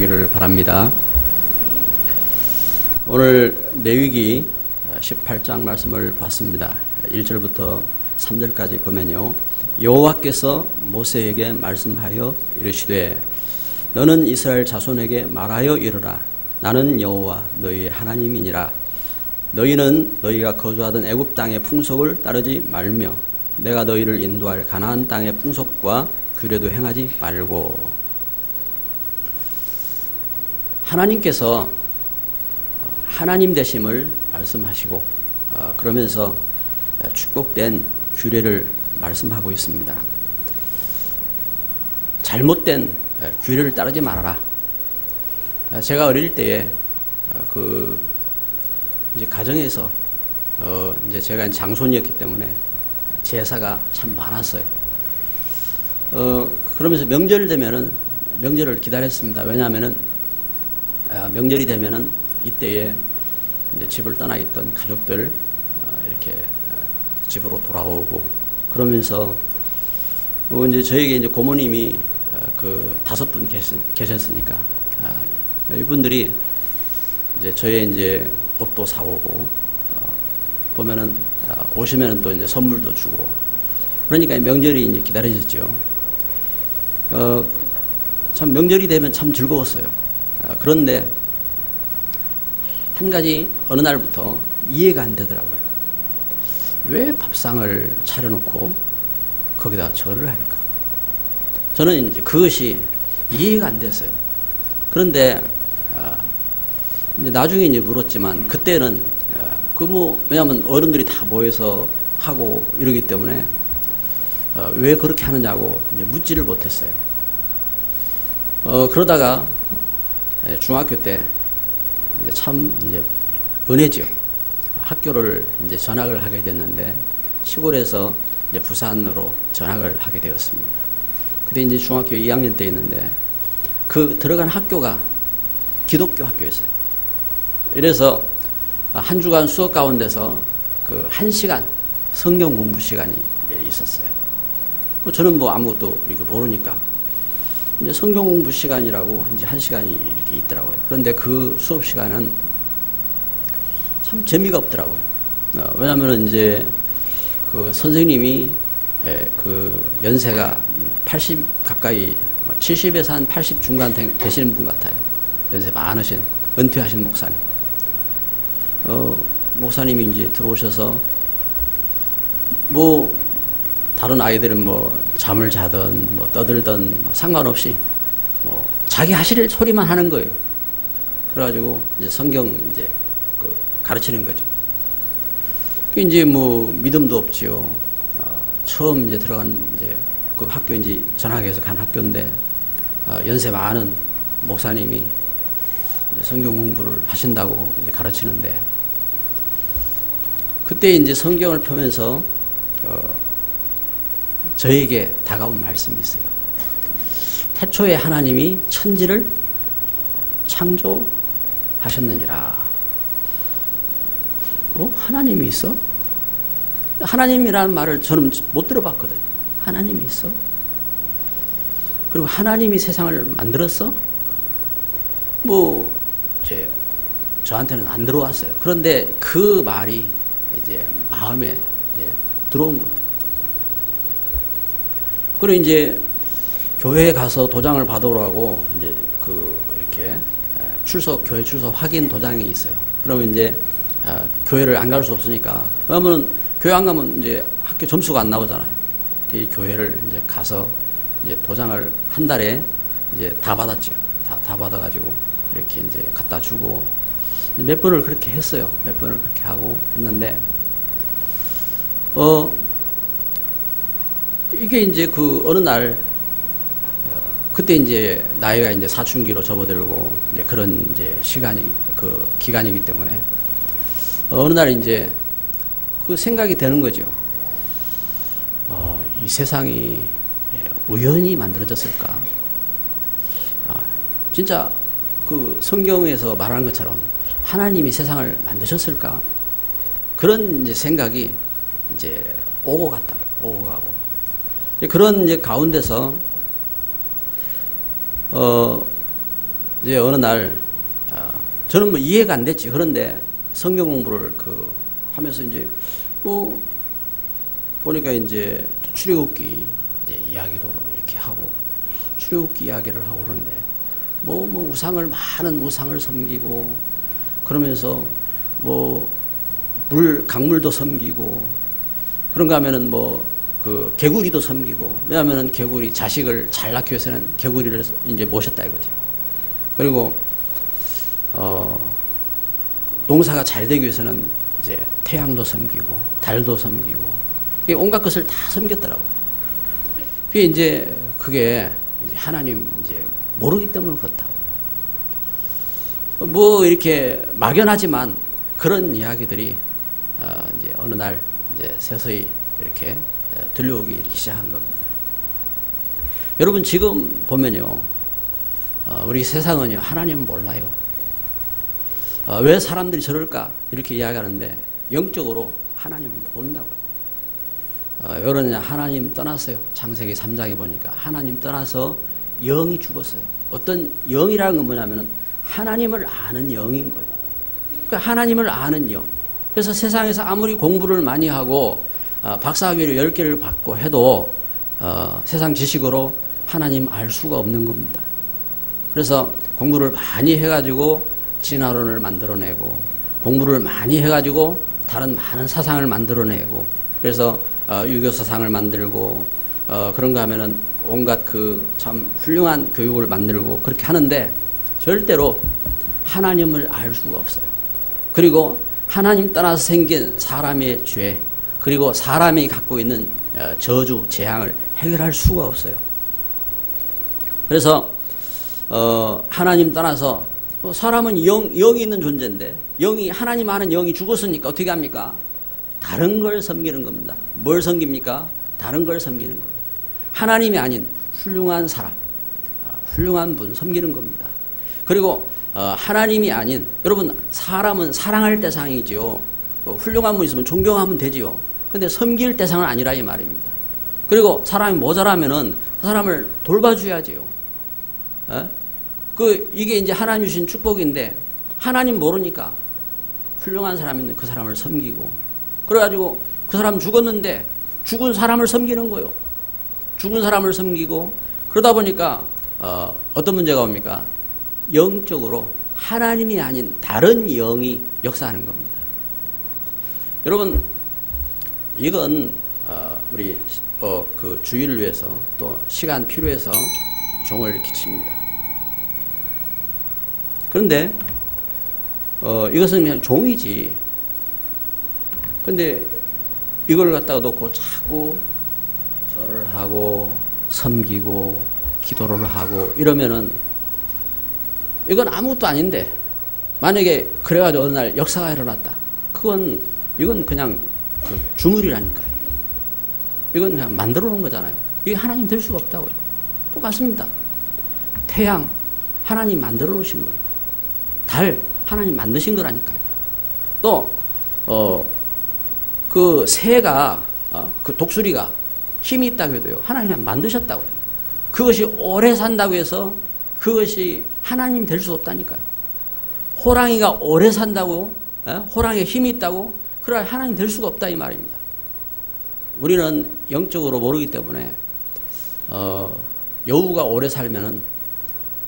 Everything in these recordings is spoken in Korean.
되시기를 바랍니다. 오늘 레위기 18장 말씀을 봤습니다. 1절부터 3절까지 보면요, 여호와께서 모세에게 말씀하여 이르시되 너는 이스라엘 자손에게 말하여 이르라. 나는 여호와 너희의 하나님이니라. 너희는 너희가 거주하던 애굽 땅의 풍속을 따르지 말며 내가 너희를 인도할 가나안 땅의 풍속과 규례도 행하지 말고. 하나님께서 하나님 되심을 말씀하시고 그러면서 축복된 규례를 말씀하고 있습니다. 잘못된 규례를 따르지 말아라. 제가 어릴 때에 이제 가정에서 이제 제가 장손이었기 때문에 제사가 참 많았어요. 그러면서 명절 되면은 명절을 기다렸습니다. 왜냐하면은 명절이 되면은 이때에 이제 집을 떠나 있던 가족들 이렇게 집으로 돌아오고, 그러면서 이제 저에게 이제 고모님이 그 5분 계셨으니까 이분들이 이제 저의 이제 옷도 사오고 보면은 오시면은 또 이제 선물도 주고, 그러니까 명절이 이제 기다려졌죠. 참 명절이 되면 참 즐거웠어요. 그런데 한 가지 어느 날부터 이해가 안 되더라고요. 왜 밥상을 차려놓고 거기다 절을 할까? 저는 이제 그것이 이해가 안 됐어요. 그런데 이제 나중에 이제 물었지만 그때는 왜냐하면 어른들이 다 모여서 하고 이러기 때문에 왜 그렇게 하느냐고 이제 묻지를 못했어요. 그러다가 중학교 때 참 이제 은혜죠. 학교를 이제 전학을 하게 됐는데 시골에서 이제 부산으로 전학을 하게 되었습니다. 그때 이제 중학교 2학년 때 있는데 그 들어간 학교가 기독교 학교였어요. 이래서 한 주간 수업 가운데서 그 1시간 성경 공부 시간이 있었어요. 저는 아무것도 이렇게 모르니까 이제 성경 공부 시간이라고 이제 1시간이 이렇게 있더라고요. 그런데 그 수업 시간은 참 재미가 없더라고요. 왜냐하면 이제 그 선생님이 그 연세가 80 가까이 70에서 한 80 중간 되시는 분 같아요. 연세 많으신 은퇴하신 목사님. 목사님이 이제 들어오셔서 다른 아이들은 잠을 자든 떠들든 상관없이 자기 하실 소리만 하는 거예요. 그래가지고 이제 성경 이제 가르치는 거죠. 이제 믿음도 없지요. 처음 이제 들어간 이제 그 학교 이제 전학해서 간 학교인데 연세 많은 목사님이 이제 성경 공부를 하신다고 이제 가르치는데, 그때 이제 성경을 펴면서 저에게 다가온 말씀이 있어요. 태초에 하나님이 천지를 창조하셨느니라. 하나님이 있어? 하나님이라는 말을 저는 못 들어봤거든요. 하나님이 있어? 그리고 하나님이 세상을 만들었어? 이제 저한테는 안 들어왔어요. 그런데 그 말이 이제 마음에 이제 들어온 거예요. 그리고 이제 교회에 가서 도장을 받으라고 이제 이렇게 교회 출석 확인 도장이 있어요. 그러면 이제 교회를 안 갈 수 없으니까, 왜냐면 교회 안 가면 이제 학교 점수가 안 나오잖아요. 그 교회를 이제 가서 이제 도장을 한 달에 이제 다 받았죠. 다 받아가지고 이렇게 이제 갖다 주고 몇 번을 그렇게 했어요. 몇 번을 그렇게 하고 했는데, 이게 이제 어느 날, 그때 이제 나이가 이제 사춘기로 접어들고 이제 그런 이제 기간이기 때문에 어느 날 이제 그 생각이 되는 거죠. 이 세상이 우연히 만들어졌을까? 진짜 그 성경에서 말하는 것처럼 하나님이 세상을 만드셨을까? 그런 이제 생각이 이제 오고 가고. 그런 이제 가운데서 이제 어느 날 저는 뭐 이해가 안 됐지. 그런데 성경 공부를 하면서 이제 뭐 보니까 이제 출애굽기 이제 이야기도 이렇게 하고 출애굽기 이야기를 하고 그러는데 뭐 많은 우상을 섬기고 그러면서 뭐 강물도 섬기고 그런가 하면은 개구리도 섬기고 왜냐하면은 개구리 자식을 잘 낳기 위해서는 개구리를 이제 모셨다 이거죠. 그리고 농사가 잘 되기 위해서는 이제 태양도 섬기고 달도 섬기고 온갖 것을 다 섬겼더라고요. 그게 이제 하나님 이제 모르기 때문에 그렇다고. 뭐 이렇게 막연하지만 그런 이야기들이 이제 어느 날 이제 서서히 이렇게 들려오기 시작한 겁니다. 여러분 지금 보면요, 우리 세상은요 하나님은 몰라요. 왜 사람들이 저럴까 이렇게 이야기하는데 영적으로 하나님은 모른다고요. 왜 그러냐, 하나님 떠났어요. 창세기 3장에 보니까 하나님 떠나서 영이 죽었어요. 어떤 영이라는 건 뭐냐면은 하나님을 아는 영인 거예요. 그러니까 하나님을 아는 영. 그래서 세상에서 아무리 공부를 많이 하고 박사학위를 10개를 받고 해도 세상 지식으로 하나님 알 수가 없는 겁니다. 그래서 공부를 많이 해가지고 진화론을 만들어내고 공부를 많이 해가지고 다른 많은 사상을 만들어내고 그래서 유교 사상을 만들고 그런가 하면은 온갖 참 훌륭한 교육을 만들고 그렇게 하는데 절대로 하나님을 알 수가 없어요. 그리고 하나님 떠나서 생긴 사람의 죄 그리고 사람이 갖고 있는 저주, 재앙을 해결할 수가 없어요. 그래서 하나님 떠나서 사람은 영이 있는 존재인데 하나님 아는 영이 죽었으니까 어떻게 합니까? 다른 걸 섬기는 겁니다. 뭘 섬깁니까? 다른 걸 섬기는 거예요. 하나님이 아닌 훌륭한 사람, 훌륭한 분 섬기는 겁니다. 그리고 하나님이 아닌, 여러분 사람은 사랑할 대상이지요. 훌륭한 분 있으면 존경하면 되지요. 근데 섬길 대상은 아니라 이 말입니다. 그리고 사람이 모자라면은 그 사람을 돌봐줘야지요. 이게 이제 하나님 주신 축복인데 하나님 모르니까 훌륭한 사람이 있는 그 사람을 섬기고 그래가지고 그 사람 죽었는데 죽은 사람을 섬기는 거예요. 죽은 사람을 섬기고 그러다 보니까 어떤 문제가 옵니까? 영적으로 하나님이 아닌 다른 영이 역사하는 겁니다. 여러분 이건 우리 그 주의를 위해서 또 시간 필요해서 종을 끼칩니다. 그런데 이것은 그냥 종이지. 근데 이걸 갖다가 놓고 자꾸 절을 하고 섬기고 기도를 하고 이러면은 이건 아무것도 아닌데 만약에 그래가지고 어느 날 역사가 일어났다. 이건 그냥 주물이라니까요. 이건 그냥 만들어 놓은 거잖아요. 이게 하나님 될 수가 없다고요. 똑같습니다. 태양 하나님 만들어 놓으신 거예요. 달 하나님 만드신 거라니까요. 또 그 새가 그 독수리가 힘이 있다고 해도요. 하나님 만드셨다고요. 그것이 오래 산다고 해서 그것이 하나님 될 수 없다니까요. 호랑이가 오래 산다고 호랑이에 힘이 있다고 그래 하나님 될 수가 없다 이 말입니다. 우리는 영적으로 모르기 때문에 여우가 오래 살면은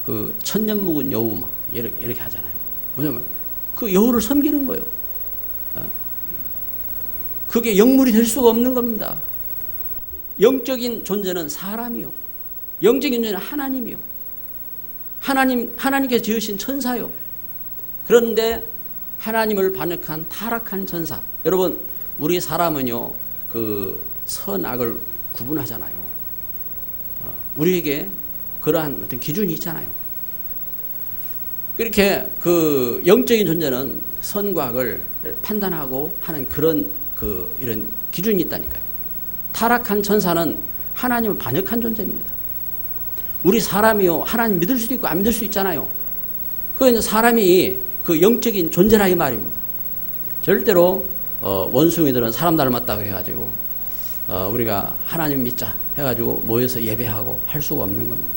그 천년 묵은 여우 막 이렇게 하잖아요. 왜냐면 그 여우를 섬기는 거예요. 그게 영물이 될 수가 없는 겁니다. 영적인 존재는 사람이요. 영적인 존재는 하나님이요. 하나님께서 지으신 천사요. 그런데 하나님을 반역한 타락한 천사. 여러분, 우리 사람은요, 그 선악을 구분하잖아요. 우리에게 그러한 어떤 기준이 있잖아요. 그렇게 그 영적인 존재는 선과 악을 판단하고 하는 그런 이런 기준이 있다니까요. 타락한 천사는 하나님을 반역한 존재입니다. 우리 사람이요, 하나님 믿을 수도 있고 안 믿을 수 있잖아요. 그 사람이 그 영적인 존재라 이 말입니다. 절대로 원숭이들은 사람 닮았다고 해가지고 우리가 하나님 믿자 해가지고 모여서 예배하고 할 수가 없는 겁니다.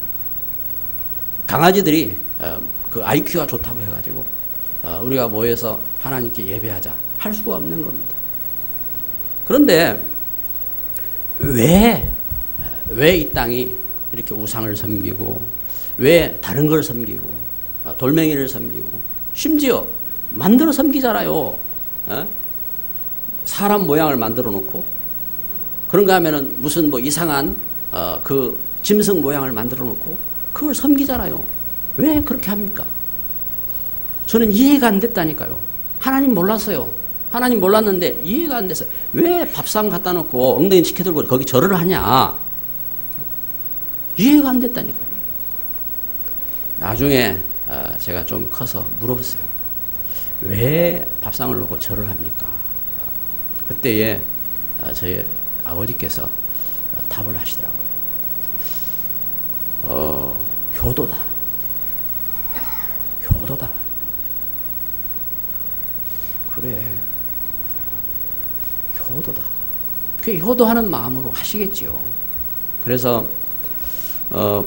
강아지들이 그 IQ가 좋다고 해가지고 우리가 모여서 하나님께 예배하자 할 수가 없는 겁니다. 그런데 왜 이 땅이 이렇게 우상을 섬기고 왜 다른 걸 섬기고 돌멩이를 섬기고 심지어 만들어 섬기잖아요. 사람 모양을 만들어 놓고 그런가 하면은 무슨 뭐 이상한 그 짐승 모양을 만들어 놓고 그걸 섬기잖아요. 왜 그렇게 합니까? 저는 이해가 안 됐다니까요. 하나님 몰랐어요. 하나님 몰랐는데 이해가 안 됐어요. 왜 밥상 갖다 놓고 엉덩이 치켜들고 거기 절을 하냐? 이해가 안 됐다니까요. 나중에 제가 좀 커서 물어봤어요. 왜 밥상을 놓고 절을 합니까? 그때에 저희 아버지께서 답을 하시더라고요. 효도다. 효도다. 그래. 효도다. 그 효도하는 마음으로 하시겠지요. 그래서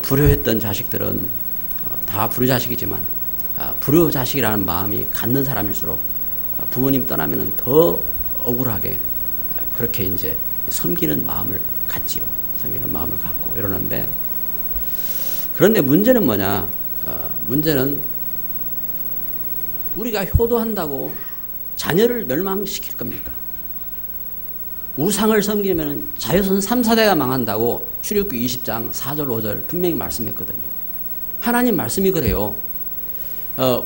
불효했던 자식들은 다 불효자식이지만 불효자식이라는 마음이 갖는 사람일수록 부모님 떠나면은 더 억울하게 그렇게 이제 섬기는 마음을 갖지요. 섬기는 마음을 갖고 이러는데, 그런데 문제는 뭐냐? 문제는 우리가 효도한다고 자녀를 멸망시킬 겁니까? 우상을 섬기면 자손 3, 4대가 망한다고 출애굽기 20장 4절 5절 분명히 말씀했거든요. 하나님 말씀이 그래요.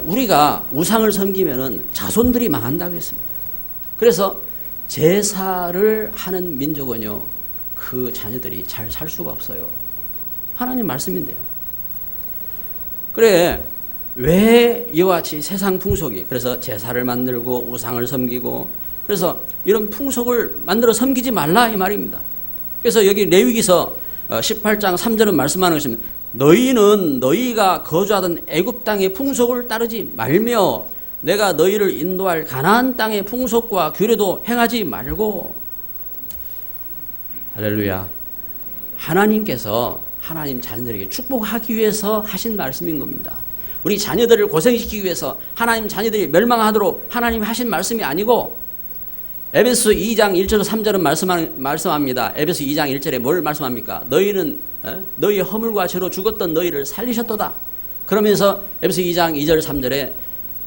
우리가 우상을 섬기면 자손들이 망한다고 했습니다. 그래서 제사를 하는 민족은요, 그 자녀들이 잘 살 수가 없어요. 하나님 말씀인데요. 그래, 왜 이와 같이 세상 풍속이, 그래서 제사를 만들고 우상을 섬기고, 그래서 이런 풍속을 만들어 섬기지 말라 이 말입니다. 그래서 여기 레위기서 18장 3절은 말씀하는 것입니다. 너희는 너희가 거주하던 애굽 땅의 풍속을 따르지 말며 내가 너희를 인도할 가나안 땅의 풍속과 규례도 행하지 말고. 할렐루야. 하나님께서 하나님 자녀들에게 축복하기 위해서 하신 말씀인 겁니다. 우리 자녀들을 고생시키기 위해서 하나님 자녀들이 멸망하도록 하나님 하신 말씀이 아니고, 에베소 2장 1절 3절은 말씀합니다. 에베소 2장 1절에 뭘 말씀합니까? 너희는 너희의 허물과 죄로 죽었던 너희를 살리셨도다. 그러면서 에베소 2장 2절 3절에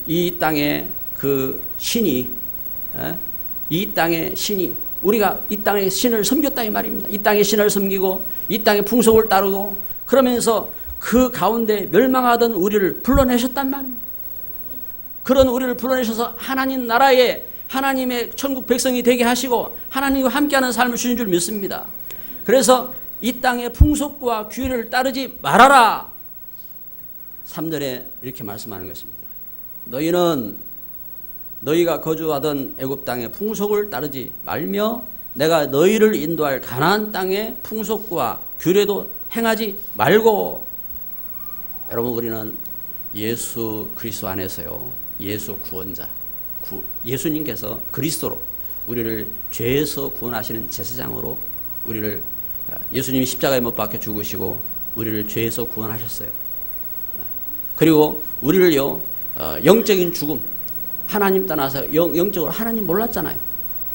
이 땅의 그 신이, 이 땅의 신이, 우리가 이 땅의 신을 섬겼다 이 말입니다. 이 땅의 신을 섬기고 이 땅의 풍속을 따르고 그러면서 그 가운데 멸망하던 우리를 불러내셨단 말입니다. 그런 우리를 불러내셔서 하나님 나라에 하나님의 천국 백성이 되게 하시고 하나님과 함께하는 삶을 주신 줄 믿습니다. 그래서 이 땅의 풍속과 규례를 따르지 말아라. 3절에 이렇게 말씀하는 것입니다. 너희는 너희가 거주하던 애굽 땅의 풍속을 따르지 말며 내가 너희를 인도할 가나안 땅의 풍속과 규례도 행하지 말고. 여러분, 우리는 예수 그리스도 안에서요, 예수 구원자, 예수님께서 그리스도로 우리를 죄에서 구원하시는 제사장으로 우리를, 예수님이 십자가에 못 박혀 죽으시고 우리를 죄에서 구원하셨어요. 그리고 우리를요, 영적인 죽음, 하나님 떠나서 영적으로 하나님 몰랐잖아요.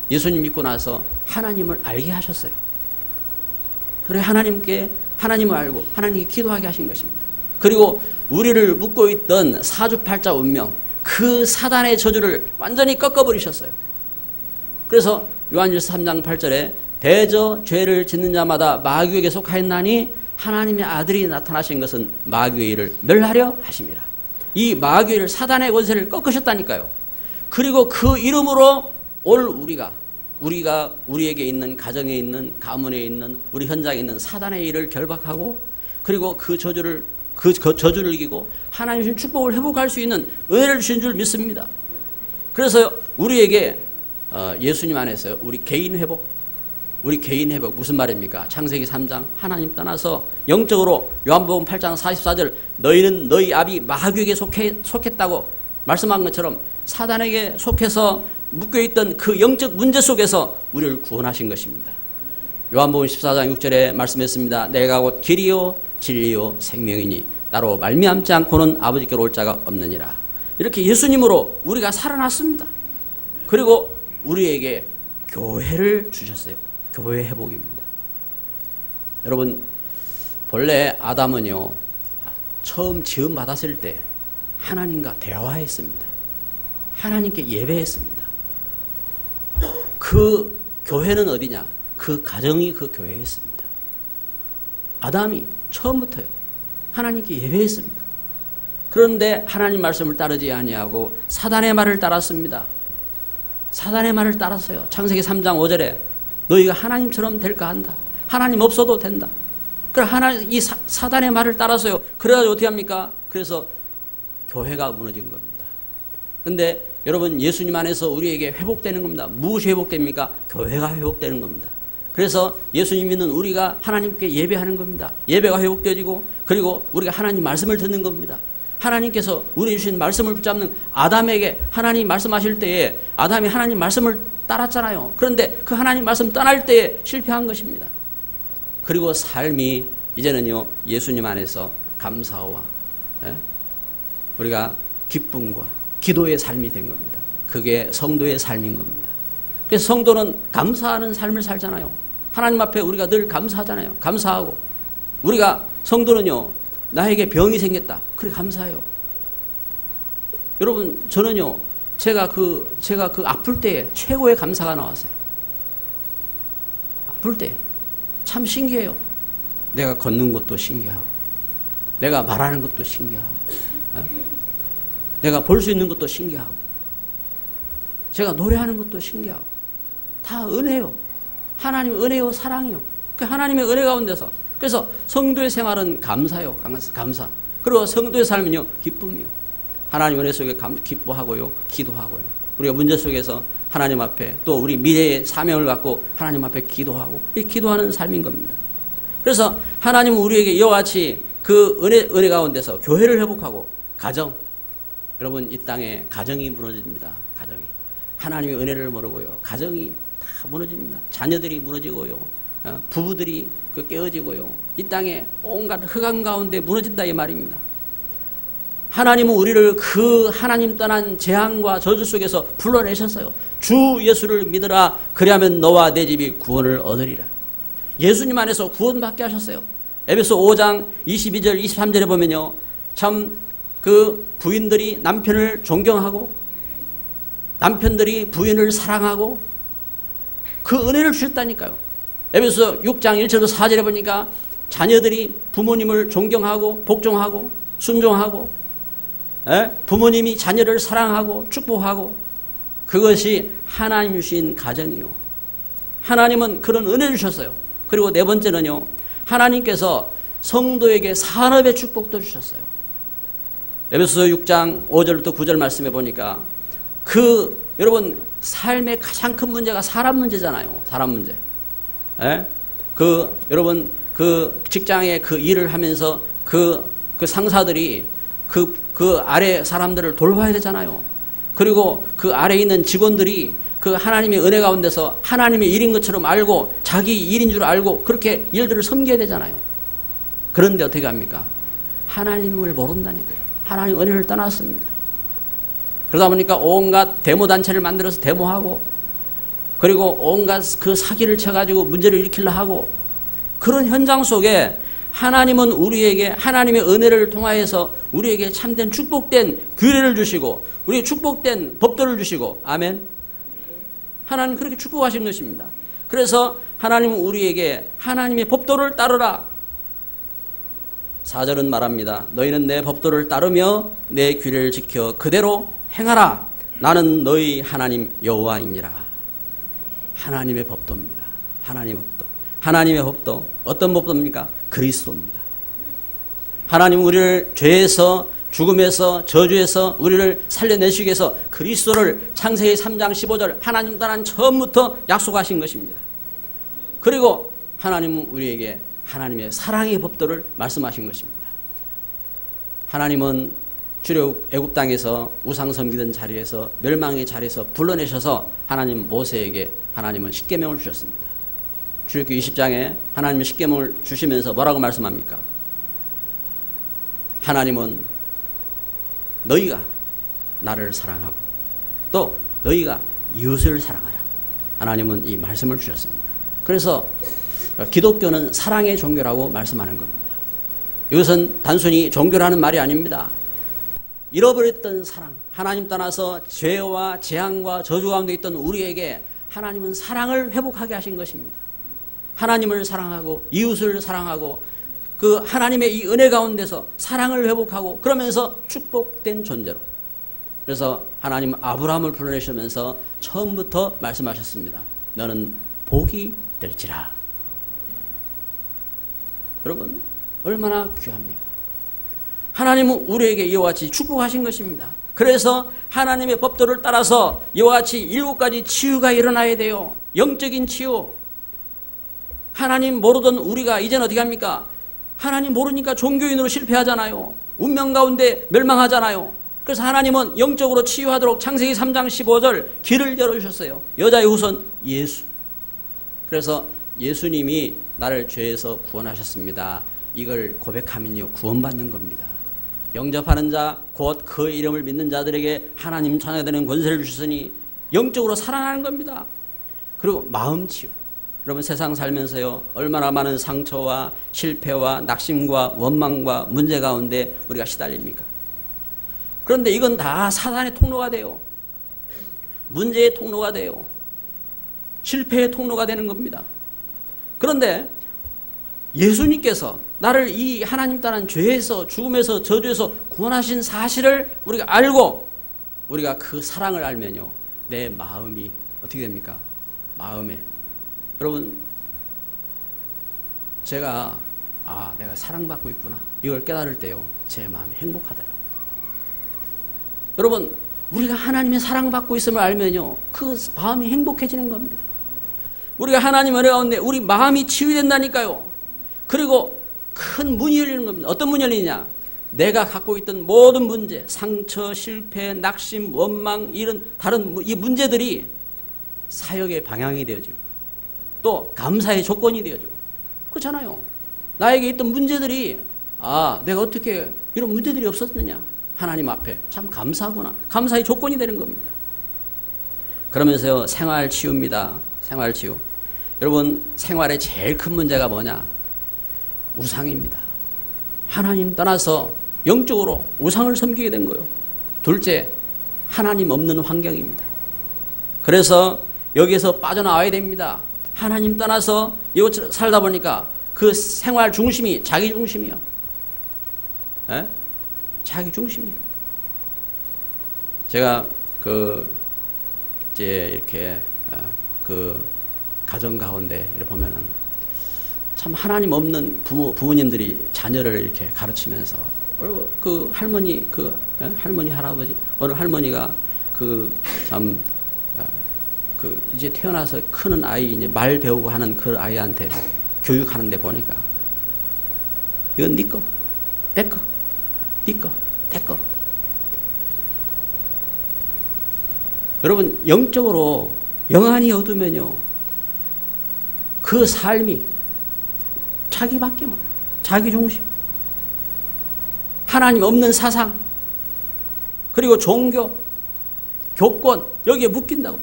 예수님 믿고 나서 하나님을 알게 하셨어요. 그래, 하나님을 알고 하나님께 기도하게 하신 것입니다. 그리고 우리를 묶고 있던 사주팔자 운명, 그 사단의 저주를 완전히 꺾어버리셨어요. 그래서 요한일서 3장 8절에 대저 죄를 짓는 자마다 마귀에게 속하였나니 하나님의 아들이 나타나신 것은 마귀의 일을 멸하려 하심이라. 이 마귀의 일, 사단의 권세를 꺾으셨다니까요. 그리고 그 이름으로 올 우리가 우리에게 있는, 가정에 있는, 가문에 있는, 우리 현장에 있는 사단의 일을 결박하고, 그리고 그 저주를 이기고 하나님 주신 축복을 회복할 수 있는 은혜를 주신 줄 믿습니다. 그래서 우리에게 예수님 안에서 우리 개인 회복 무슨 말입니까? 창세기 3장 하나님 떠나서 영적으로 요한복음 8장 44절 너희는 너희 아비 마귀에게 속했다고 말씀한 것처럼 사단에게 속해서 묶여있던 그 영적 문제 속에서 우리를 구원하신 것입니다. 요한복음 14장 6절에 말씀했습니다. 내가 곧 길이요 진리요 생명이니 나로 말미암지 않고는 아버지께로 올 자가 없느니라. 이렇게 예수님으로 우리가 살아났습니다. 그리고 우리에게 교회를 주셨어요. 교회 회복입니다. 여러분, 본래 아담은요, 처음 지음 받았을 때 하나님과 대화했습니다. 하나님께 예배했습니다. 그 교회는 어디냐? 그 가정이 그 교회였습니다. 아담이 처음부터요, 하나님께 예배했습니다. 그런데 하나님 말씀을 따르지 아니하고 사단의 말을 따랐습니다. 사단의 말을 따랐어요. 창세기 3장 5절에 너희가 하나님처럼 될까 한다. 하나님 없어도 된다. 그래, 이 사단의 말을 따라서요. 그래가지고 어떻게 합니까? 그래서 교회가 무너진 겁니다. 그런데 여러분, 예수님 안에서 우리에게 회복되는 겁니다. 무엇이 회복됩니까? 교회가 회복되는 겁니다. 그래서 예수님 믿는 우리가 하나님께 예배하는 겁니다. 예배가 회복되어지고, 그리고 우리가 하나님 말씀을 듣는 겁니다. 하나님께서 우리 주신 말씀을 붙잡는 아담에게 하나님 말씀하실 때에 아담이 하나님 말씀을 따랐잖아요. 그런데 그 하나님 말씀 떠날 때에 실패한 것입니다. 그리고 삶이 이제는요, 예수님 안에서 감사와 우리가 기쁨과 기도의 삶이 된 겁니다. 그게 성도의 삶인 겁니다. 그래서 성도는 감사하는 삶을 살잖아요. 하나님 앞에 우리가 늘 감사하잖아요. 감사하고, 우리가 성도는요, 나에게 병이 생겼다. 그래, 감사해요. 여러분, 저는요, 제가 그 아플 때에 최고의 감사가 나왔어요. 아플 때 참 신기해요. 내가 걷는 것도 신기하고, 내가 말하는 것도 신기하고, 내가 볼 수 있는 것도 신기하고, 제가 노래하는 것도 신기하고, 다 은혜요. 하나님 은혜요, 사랑이요. 그 하나님의 은혜 가운데서. 그래서 성도의 생활은 감사요, 감사. 그리고 성도의 삶은요, 기쁨이요. 하나님 은혜 속에 기뻐하고요, 기도하고요. 우리가 문제 속에서 하나님 앞에, 또 우리 미래의 사명을 갖고 하나님 앞에 기도하고, 이 기도하는 삶인 겁니다. 그래서 하나님은 우리에게 이와 같이 그 은혜 가운데서 교회를 회복하고, 가정, 여러분, 이 땅에 가정이 무너집니다. 가정이. 하나님의 은혜를 모르고요, 가정이 다 무너집니다. 자녀들이 무너지고요, 부부들이 깨어지고요, 이 땅에 온갖 흑암 가운데 무너진다, 이 말입니다. 하나님은 우리를 그 하나님 떠난 재앙과 저주 속에서 불러내셨어요. 주 예수를 믿으라. 그리하면 너와 내 집이 구원을 얻으리라. 예수님 안에서 구원받게 하셨어요. 에베소 5장 22절 23절에 보면요, 참 그 부인들이 남편을 존경하고, 남편들이 부인을 사랑하고, 그 은혜를 주셨다니까요. 에베소 6장 1절부터 4절에 보니까 자녀들이 부모님을 존경하고 복종하고 순종하고, 부모님이 자녀를 사랑하고 축복하고, 그것이 하나님 주신 가정이요. 하나님은 그런 은혜를 주셨어요. 그리고 네 번째는요, 하나님께서 성도에게 산업의 축복도 주셨어요. 에베소 6장 5절부터 9절 말씀해 보니까 여러분, 삶의 가장 큰 문제가 사람 문제잖아요. 사람 문제. 여러분, 직장에 일을 하면서 그 상사들이 그 아래 사람들을 돌봐야 되잖아요. 그리고 그 아래에 있는 직원들이 그 하나님의 은혜 가운데서 하나님의 일인 것처럼 알고, 자기 일인 줄 알고 그렇게 일들을 섬겨야 되잖아요. 그런데 어떻게 합니까? 하나님을 모른다니까요. 하나님 은혜를 떠났습니다. 그러다 보니까 온갖 데모단체를 만들어서 데모하고, 그리고 온갖 그 사기를 쳐가지고 문제를 일으키려 하고, 그런 현장 속에 하나님은 우리에게 하나님의 은혜를 통하여서 우리에게 참된 축복된 규례를 주시고, 우리에게 축복된 법도를 주시고, 아멘. 하나님 그렇게 축복하신 것입니다. 그래서 하나님은 우리에게 하나님의 법도를 따르라. 4절은 말합니다. 너희는 내 법도를 따르며 내 규례를 지켜 그대로 행하라. 나는 너희 하나님 여호와이니라. 하나님의 법도입니다. 하나님의 법도. 하나님의 법도. 어떤 법도입니까? 그리스도입니다. 하나님은 우리를 죄에서, 죽음에서, 저주에서 우리를 살려내시기 위해서 그리스도를 창세기 3장 15절 하나님 떠난 처음부터 약속하신 것입니다. 그리고 하나님은 우리에게 하나님의 사랑의 법도를 말씀하신 것입니다. 하나님은 출애굽 애굽 땅에서 우상 섬기던 자리에서, 멸망의 자리에서 불러내셔서 하나님 모세에게 하나님은 십계명을 주셨습니다. 출애굽기 20장에 하나님은 십계명을 주시면서 뭐라고 말씀합니까? 하나님은 너희가 나를 사랑하고 또 너희가 이웃을 사랑하라. 하나님은 이 말씀을 주셨습니다. 그래서 기독교는 사랑의 종교라고 말씀하는 겁니다. 이것은 단순히 종교라는 말이 아닙니다. 잃어버렸던 사랑, 하나님 떠나서 죄와 재앙과 저주 가운데 있던 우리에게 하나님은 사랑을 회복하게 하신 것입니다. 하나님을 사랑하고 이웃을 사랑하고 그 하나님의 이 은혜 가운데서 사랑을 회복하고 그러면서 축복된 존재로. 그래서 하나님 아브라함을 불러내시면서 처음부터 말씀하셨습니다. 너는 복이 될지라. 여러분 얼마나 귀합니까? 하나님은 우리에게 이와 같이 축복하신 것입니다. 그래서 하나님의 법도를 따라서 이와 같이 7가지 치유가 일어나야 돼요. 영적인 치유. 하나님 모르던 우리가 이제는 어떻게 합니까? 하나님 모르니까 종교인으로 실패하잖아요. 운명 가운데 멸망하잖아요. 그래서 하나님은 영적으로 치유하도록 창세기 3장 15절 길을 열어주셨어요. 여자의 후손 예수. 그래서 예수님이 나를 죄에서 구원하셨습니다. 이걸 고백하면요 구원받는 겁니다. 영접하는 자 곧 그 이름을 믿는 자들에게 하나님 자녀가 되는 권세를 주셨으니 영적으로 살아나는 겁니다. 그리고 마음 치유. 여러분 세상 살면서요 얼마나 많은 상처와 실패와 낙심과 원망과 문제 가운데 우리가 시달립니까? 그런데 이건 다 사단의 통로가 돼요. 문제의 통로가 돼요. 실패의 통로가 되는 겁니다. 그런데 예수님께서 나를 이 하나님 따른 죄에서 죽음에서 저주에서 구원하신 사실을 우리가 알고 우리가 그 사랑을 알면요 내 마음이 어떻게 됩니까? 마음에 여러분 제가 내가 사랑받고 있구나 이걸 깨달을 때요 제 마음이 행복하더라고요. 여러분 우리가 하나님의 사랑받고 있음을 알면요 그 마음이 행복해지는 겁니다. 우리가 하나님 은혜 가운데 우리 마음이 치유된다니까요. 그리고 큰 문이 열리는 겁니다. 어떤 문이 열리냐? 내가 갖고 있던 모든 문제, 상처, 실패, 낙심, 원망 이런 다른 이 문제들이 사역의 방향이 되어지고 또 감사의 조건이 되어지고 그렇잖아요. 나에게 있던 문제들이 내가 어떻게 이런 문제들이 없었느냐? 하나님 앞에 참 감사하구나. 감사의 조건이 되는 겁니다. 그러면서요 생활 치유입니다. 생활 치유. 여러분 생활의 제일 큰 문제가 뭐냐? 우상입니다. 하나님 떠나서 영적으로 우상을 섬기게 된 거예요. 둘째, 하나님 없는 환경입니다. 그래서 여기에서 빠져나와야 됩니다. 하나님 떠나서 이곳 살다 보니까 그 생활 중심이 자기 중심이요. 자기 중심이요. 제가 이제 이렇게 가정 가운데 이렇게 보면은 참 하나님 없는 부모님들이 자녀를 이렇게 가르치면서 그 할머니 할머니 할아버지 어느 할머니가 이제 태어나서 크는 아이 이제 말 배우고 하는 그 아이한테 교육하는데 보니까 이건 네 거, 내 거, 네 거, 내 거. 여러분 영적으로 영안이 어두면요 그 삶이 자기밖에 몰라요. 자기 중심. 하나님 없는 사상 그리고 종교, 교권 여기에 묶인다고.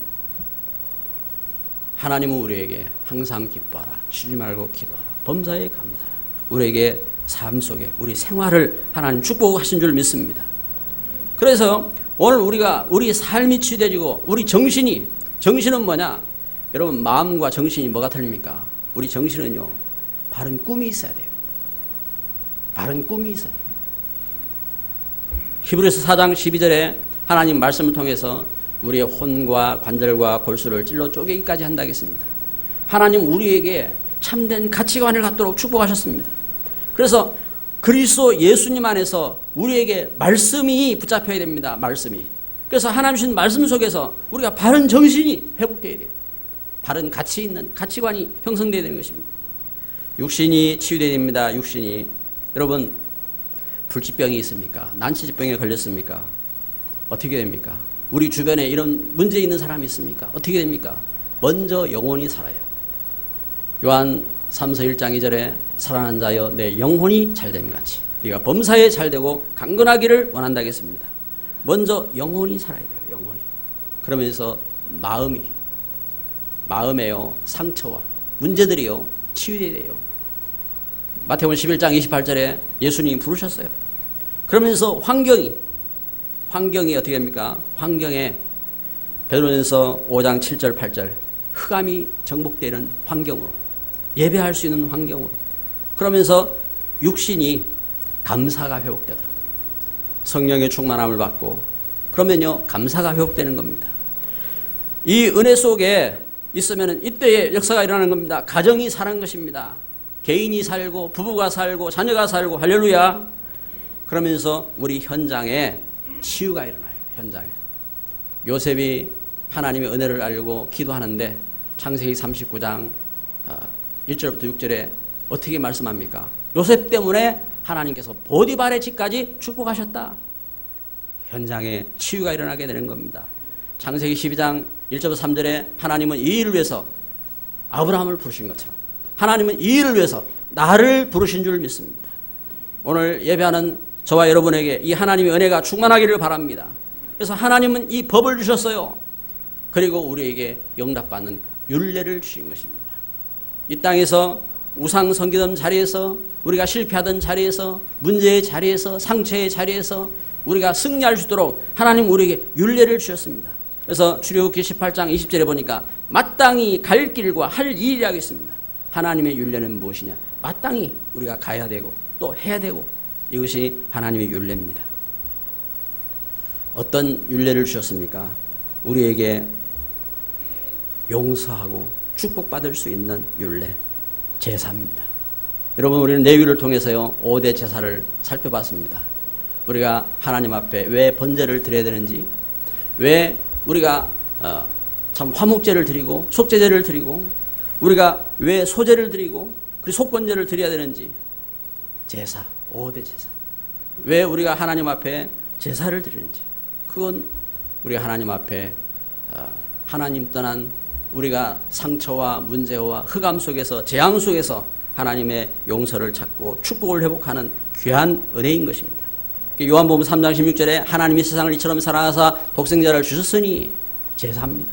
하나님은 우리에게 항상 기뻐하라. 쉬지 말고 기도하라. 범사에 감사하라. 우리에게 삶 속에 우리 생활을 하나님 축복하신 줄 믿습니다. 그래서 오늘 우리 삶이 치유되지고 우리 정신은 뭐냐? 여러분 마음과 정신이 뭐가 틀립니까? 우리 정신은요 바른 꿈이 있어야 돼요. 바른 꿈이 있어야 돼요. 히브리서 4장 12절에 하나님 말씀을 통해서 우리의 혼과 관절과 골수를 찔러 쪼개기까지 한다겠습니다. 하나님 우리에게 참된 가치관을 갖도록 축복하셨습니다. 그래서 그리스도 예수님 안에서 우리에게 말씀이 붙잡혀야 됩니다. 말씀이. 그래서 하나님 주신 말씀 속에서 우리가 바른 정신이 회복되어야 돼요. 바른 가치 있는 가치관이 형성되어야 되는 것입니다. 육신이 치유되어야 됩니다. 육신이. 여러분 불치병이 있습니까? 난치질병에 걸렸습니까? 어떻게 됩니까? 우리 주변에 이런 문제 있는 사람이 있습니까? 어떻게 됩니까? 먼저 영혼이 살아요. 요한 3서 1장 2절에 살아난 자여 내 영혼이 잘됨 같이 네가 범사에 잘되고 강건하기를 원한다 했습니다. 먼저 영혼이 살아야 돼요. 영혼이. 그러면서 마음에요 상처와 문제들이요 치유돼야 돼요. 마태복음 11장 28절에 예수님이 부르셨어요. 그러면서 환경이 어떻게 됩니까? 환경에 베드로전서 5장 7절 8절 흑암이 정복되는 환경으로 예배할 수 있는 환경으로 그러면서 육신이 감사가 회복되도록 성령의 충만함을 받고 그러면요 감사가 회복되는 겁니다. 이 은혜 속에 있으면 이때의 역사가 일어나는 겁니다. 가정이 사는 것입니다. 개인이 살고 부부가 살고 자녀가 살고 할렐루야. 그러면서 우리 현장에 치유가 일어나요. 현장에 요셉이 하나님의 은혜를 알고 기도하는데 창세기 39장 1절부터 6절에 어떻게 말씀합니까? 요셉 때문에 하나님께서 보디발의 집까지 축복하셨다. 현장에 치유가 일어나게 되는 겁니다. 창세기 12장 1절부터 3절에 하나님은 이 일을 위해서 아브라함을 부르신 것처럼 하나님은 이 일을 위해서 나를 부르신 줄 믿습니다. 오늘 예배하는 저와 여러분에게 이 하나님의 은혜가 충만하기를 바랍니다. 그래서 하나님은 이 법을 주셨어요. 그리고 우리에게 영답받는 율례를 주신 것입니다. 이 땅에서 우상 섬기던 자리에서 우리가 실패하던 자리에서 문제의 자리에서 상처의 자리에서 우리가 승리할 수 있도록 하나님 우리에게 율례를 주셨습니다. 그래서 출애굽기 18장 20절에 보니까 마땅히 갈 길과 할 일이라고 있습니다. 하나님의 율례는 무엇이냐? 마땅히 우리가 가야 되고 또 해야 되고 이것이 하나님의 율례입니다. 어떤 율례를 주셨습니까? 우리에게 용서하고 축복받을 수 있는 율례, 제사입니다. 여러분 우리는 레위기를 통해서요 5대 제사를 살펴봤습니다. 우리가 하나님 앞에 왜 번제를 드려야 되는지, 왜 우리가 참 화목제를 드리고 속죄제를 드리고 우리가 왜 소제를 드리고 그리고 속건제를 드려야 되는지, 제사 5대 제사, 왜 우리가 하나님 앞에 제사를 드리는지, 그건 우리가 하나님 앞에 하나님 떠난 우리가 상처와 문제와 흑암 속에서 재앙 속에서 하나님의 용서를 찾고 축복을 회복하는 귀한 은혜인 것입니다. 요한복음 3장 16절에 하나님이 세상을 이처럼 사랑하사 독생자를 주셨으니 제사입니다.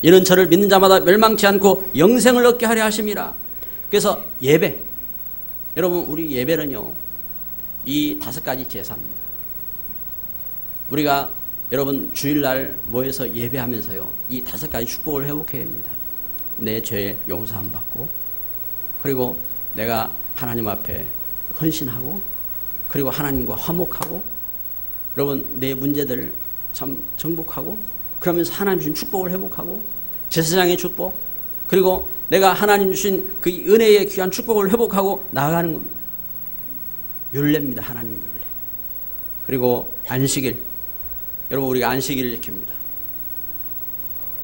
이는 저를 믿는 자마다 멸망치 않고 영생을 얻게 하려 하심이라. 그래서 예배, 여러분 우리 예배는요 이 5가지 제사입니다. 우리가 여러분 주일날 모여서 예배하면서요 이 5가지 축복을 회복해야 됩니다. 내 죄 용서함 받고, 그리고 내가 하나님 앞에 헌신하고, 그리고 하나님과 화목하고, 여러분 내 문제들을 참 정복하고, 그러면서 하나님 주신 축복을 회복하고, 제사장의 축복, 그리고 내가 하나님 주신 그 은혜의 귀한 축복을 회복하고 나아가는 겁니다. 율례입니다. 하나님의 율례. 그리고 안식일, 여러분 우리가 안식일을 지킵니다.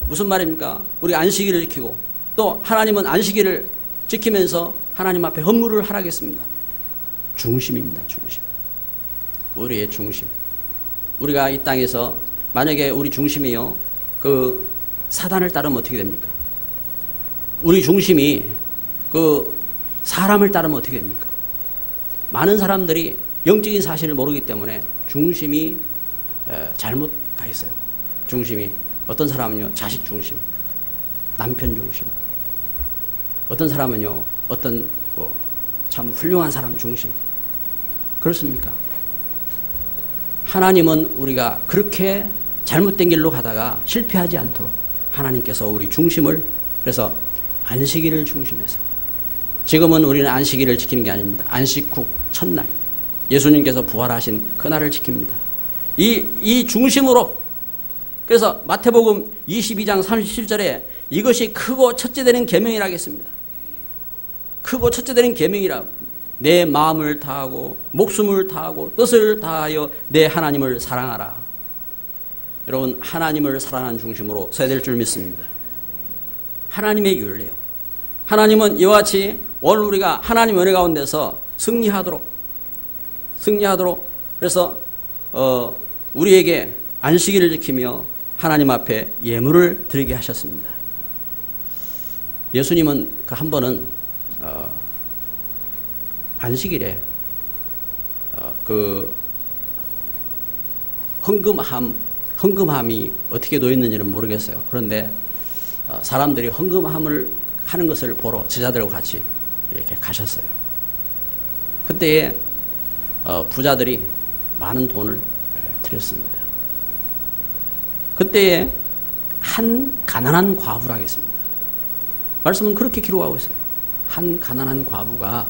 무슨 말입니까? 우리가 안식일을 지키고 또 하나님은 안식일을 지키면서 하나님 앞에 헌물을 하라겠습니다. 중심입니다. 중심. 우리의 중심. 우리가 이 땅에서 만약에 우리 중심이요 그 사단을 따르면 어떻게 됩니까? 우리 중심이 그 사람을 따르면 어떻게 됩니까? 많은 사람들이 영적인 사실을 모르기 때문에 중심이 잘못 가 있어요. 중심이 어떤 사람은요 자식 중심, 남편 중심, 어떤 사람은요 어떤 참 훌륭한 사람 중심. 그렇습니까? 하나님은 우리가 그렇게 잘못된 길로 가다가 실패하지 않도록 하나님께서 우리 중심을, 그래서 안식일을 중심해서, 지금은 우리는 안식일을 지키는 게 아닙니다. 안식 후 첫날 예수님께서 부활하신 그날을 지킵니다. 이 중심으로. 그래서 마태복음 22장 37절에 이것이 크고 첫째 되는 계명이라 하겠습니다. 크고 첫째 되는 계명이라. 내 마음을 다하고 목숨을 다하고 뜻을 다하여 내 하나님을 사랑하라. 여러분 하나님을 사랑하는 중심으로 서야 될 줄 믿습니다. 하나님의 율례요. 하나님은 이와 같이 오늘 우리가 하나님의 은혜 가운데서 승리하도록 그래서 우리에게 안식일을 지키며 하나님 앞에 예물을 드리게 하셨습니다. 예수님은 그 한 번은 안식일에 그 헌금함이 어떻게 놓였는지는 모르겠어요. 그런데 사람들이 헌금함을 하는 것을 보러 제자들과 같이 이렇게 가셨어요. 그때에 부자들이 많은 돈을 드렸습니다. 그때에 한 가난한 과부를 하겠습니다. 말씀은 그렇게 기록하고 있어요. 한 가난한 과부가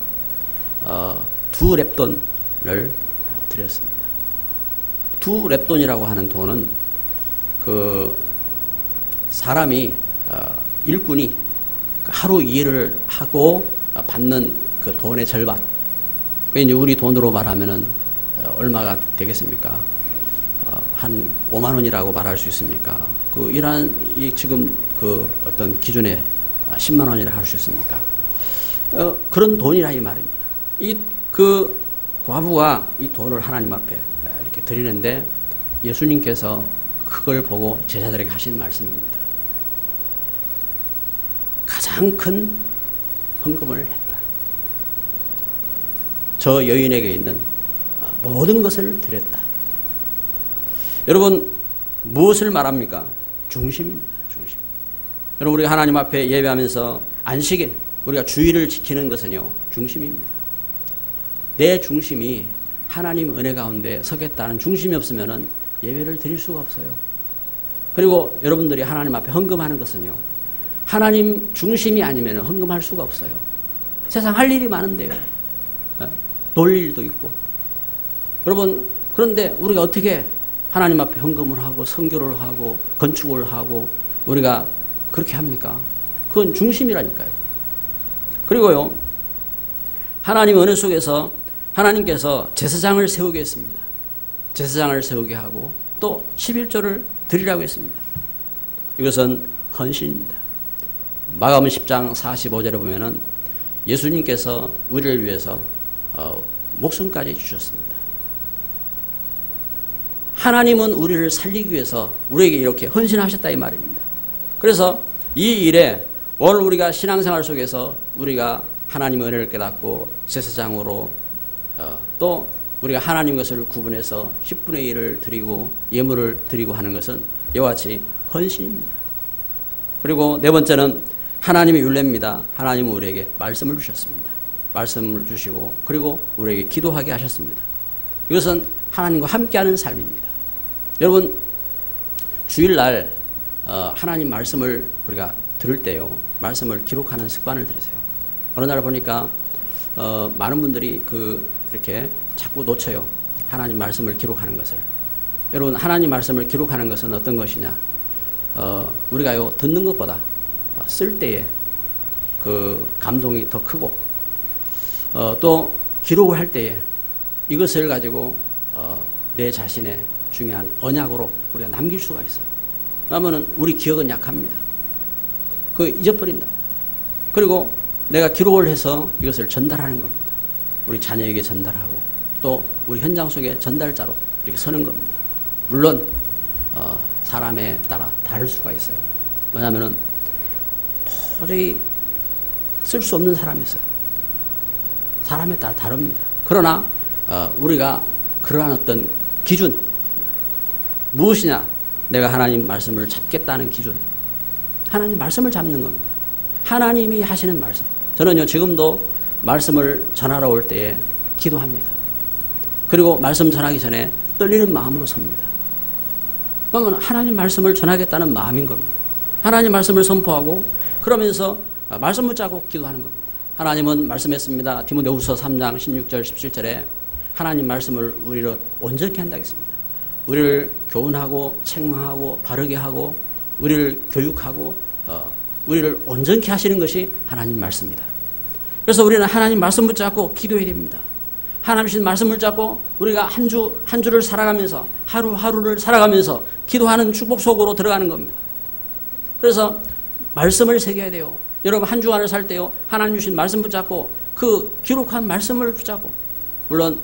2렙돈을 드렸습니다. 2렙돈이라고 하는 돈은 그 사람이 일꾼이 하루 일을 하고 받는 그 돈의 절반. 그 이제 우리 돈으로 말하면은 얼마가 되겠습니까? 한 5만 원이라고 말할 수 있습니까? 그 이러한 지금 그 어떤 기준에 10만 원이라 할 수 있습니까? 그런 돈이라 이 말입니다. 그 과부가 이 돈을 하나님 앞에 이렇게 드리는데 예수님께서 그걸 보고 제자들에게 하신 말씀입니다. 가장 큰 헌금을 했다. 저 여인에게 있는 모든 것을 드렸다. 여러분, 무엇을 말합니까? 중심입니다. 중심. 여러분, 우리가 하나님 앞에 예배하면서 안식일, 우리가 주일을 지키는 것은요, 중심입니다. 내 중심이 하나님 은혜 가운데 서겠다는 중심이 없으면 예배를 드릴 수가 없어요. 그리고 여러분들이 하나님 앞에 헌금하는 것은요, 하나님 중심이 아니면 헌금할 수가 없어요. 세상 할 일이 많은데요. 놀 일도 있고. 여러분, 그런데 우리가 어떻게 하나님 앞에 헌금을 하고 선교를 하고 건축을 하고 우리가 그렇게 합니까? 그건 중심이라니까요. 그리고요, 하나님 은혜 속에서 하나님께서 제사장을 세우게 했습니다. 제사장을 세우게 하고 또 11조를 드리라고 했습니다. 이것은 헌신입니다. 마가복음 10장 45절에 보면은 예수님께서 우리를 위해서 목숨까지 주셨습니다. 하나님은 우리를 살리기 위해서 우리에게 이렇게 헌신하셨다 이 말입니다. 그래서 이 일에 오늘 우리가 신앙생활 속에서 우리가 하나님의 은혜를 깨닫고 제사장으로 또 우리가 하나님 것을 구분해서 10분의 1을 드리고 예물을 드리고 하는 것은 이와 같이 헌신입니다. 그리고 네 번째는 하나님의 율례입니다. 하나님은 우리에게 말씀을 주셨습니다. 말씀을 주시고 그리고 우리에게 기도하게 하셨습니다. 이것은 하나님과 함께하는 삶입니다. 여러분, 주일날 하나님 말씀을 우리가 들을 때요, 말씀을 기록하는 습관을 들이세요. 어느 날 보니까 많은 분들이 이렇게 자꾸 놓쳐요. 하나님 말씀을 기록하는 것을. 여러분, 하나님 말씀을 기록하는 것은 어떤 것이냐? 우리가요, 듣는 것보다 쓸 때에 그 감동이 더 크고 또 기록을 할 때에 이것을 가지고 내 자신의 중요한 언약으로 우리가 남길 수가 있어요. 그러면 우리 기억은 약합니다. 잊어버린다. 그리고 내가 기록을 해서 이것을 전달하는 겁니다. 우리 자녀에게 전달하고 또 우리 현장 속에 전달자로 이렇게 서는 겁니다. 물론 사람에 따라 다를 수가 있어요. 왜냐하면 도저히 쓸 수 없는 사람이 있어요. 사람에 따라 다릅니다. 그러나 우리가 그러한 어떤 기준, 무엇이냐? 내가 하나님 말씀을 잡겠다는 기준. 하나님 말씀을 잡는 겁니다. 하나님이 하시는 말씀. 저는요, 지금도 말씀을 전하러 올 때에 기도합니다. 그리고 말씀 전하기 전에 떨리는 마음으로 섭니다. 그러면 하나님 말씀을 전하겠다는 마음인 겁니다. 하나님 말씀을 선포하고 그러면서 말씀 붙잡고 기도하는 겁니다. 하나님은 말씀했습니다. 디모데후서 3장 16절 17절에 하나님 말씀을 우리를 온전히 한다 했습니다. 우리를 교훈하고 책망하고 바르게 하고 우리를 교육하고 우리를 온전히 하시는 것이 하나님 말씀입니다. 그래서 우리는 하나님 말씀 붙잡고 기도해야 됩니다. 하나님 주신 말씀 붙잡고 우리가 한 주를 살아가면서 하루하루를 살아가면서 기도하는 축복 속으로 들어가는 겁니다. 그래서 말씀을 새겨야 돼요. 여러분, 한 주간을 살 때요, 하나님 주신 말씀 붙잡고 그 기록한 말씀을 붙잡고, 물론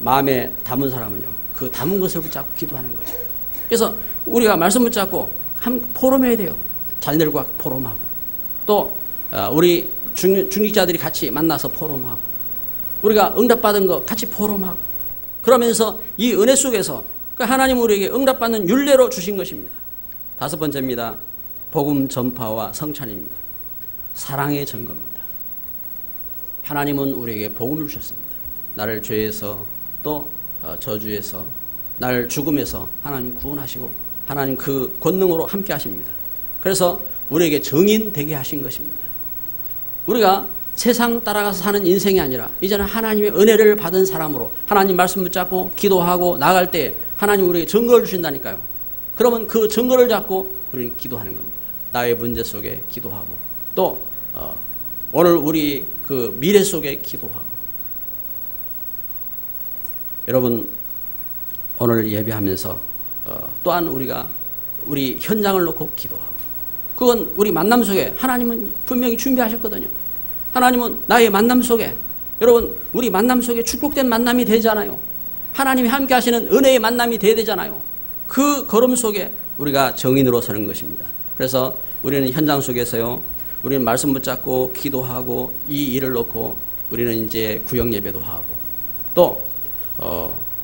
마음에 담은 사람은요, 그 담은 것을 붙잡고 기도하는 거죠. 그래서 우리가 말씀 붙잡고 포럼해야 돼요. 자녀들과 포럼하고 또 우리 중직자들이 같이 만나서 포럼하고 우리가 응답받은 거 같이 포럼하고 그러면서 이 은혜 속에서 그 하나님 우리에게 응답받는 율례로 주신 것입니다. 다섯 번째입니다. 복음 전파와 성찬입니다. 사랑의 증거입니다. 하나님은 우리에게 복음을 주셨습니다. 나를 죄에서 또 저주에서 나를 죽음에서 하나님 구원하시고 하나님 그 권능으로 함께 하십니다. 그래서 우리에게 증인 되게 하신 것입니다. 우리가 세상 따라가서 사는 인생이 아니라 이제는 하나님의 은혜를 받은 사람으로 하나님 말씀 붙잡고 기도하고 나갈 때 하나님 우리에게 증거를 주신다니까요. 그러면 그 증거를 잡고 우리는 기도하는 겁니다. 나의 문제 속에 기도하고 또 오늘 우리 그 미래 속에 기도하고. 여러분 오늘 예배하면서 또한 우리가 우리 현장을 놓고 기도하고, 그건 우리 만남 속에 하나님은 분명히 준비하셨거든요. 하나님은 나의 만남 속에, 여러분 우리 만남 속에 축복된 만남이 되잖아요. 하나님이 함께 하시는 은혜의 만남이 돼야 되잖아요. 그 걸음 속에 우리가 정인으로 서는 것입니다. 그래서 우리는 현장 속에서요, 우리는 말씀 붙잡고 기도하고 이 일을 놓고 우리는 이제 구역 예배도 하고 또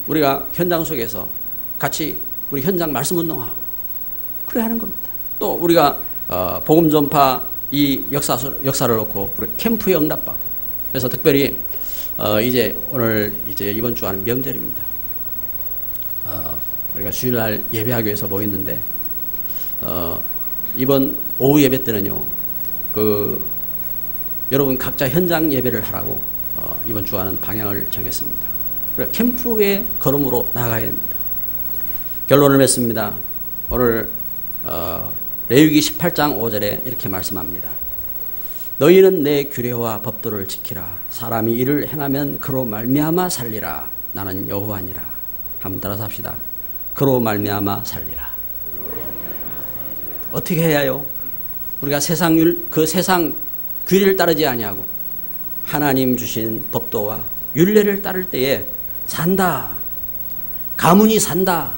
우리가 현장 속에서 같이 우리 현장 말씀 운동하고 그래 하는 겁니다. 또 우리가 복음 전파 이 역사를 놓고 우리 캠프에 응답받고. 그래서 특별히 이제 오늘 이제 이번 주 하는 명절입니다. 우리가 주일날 예배하기 위해서 모였는데 이번 오후 예배 때는요, 여러분 각자 현장 예배를 하라고 이번 주와는 방향을 정했습니다. 그래서 캠프의 걸음으로 나아가야 됩니다. 결론을 맺습니다. 오늘 레위기 18장 5절에 이렇게 말씀합니다. 너희는 내 규례와 법도를 지키라. 사람이 이를 행하면 그로 말미암아 살리라. 나는 여호와니라. 한번 따라서 합시다. 그로 말미암아 살리라. 어떻게 해야 해요? 우리가 세상 규례를 따르지 아니하고 하나님 주신 법도와 율례를 따를 때에 산다. 가문이 산다.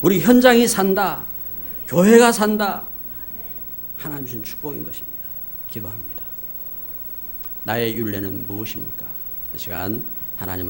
우리 현장이 산다. 교회가 산다. 하나님 주신 축복인 것입니다. 기도합니다. 나의 율례는 무엇입니까? 이 시간 하나님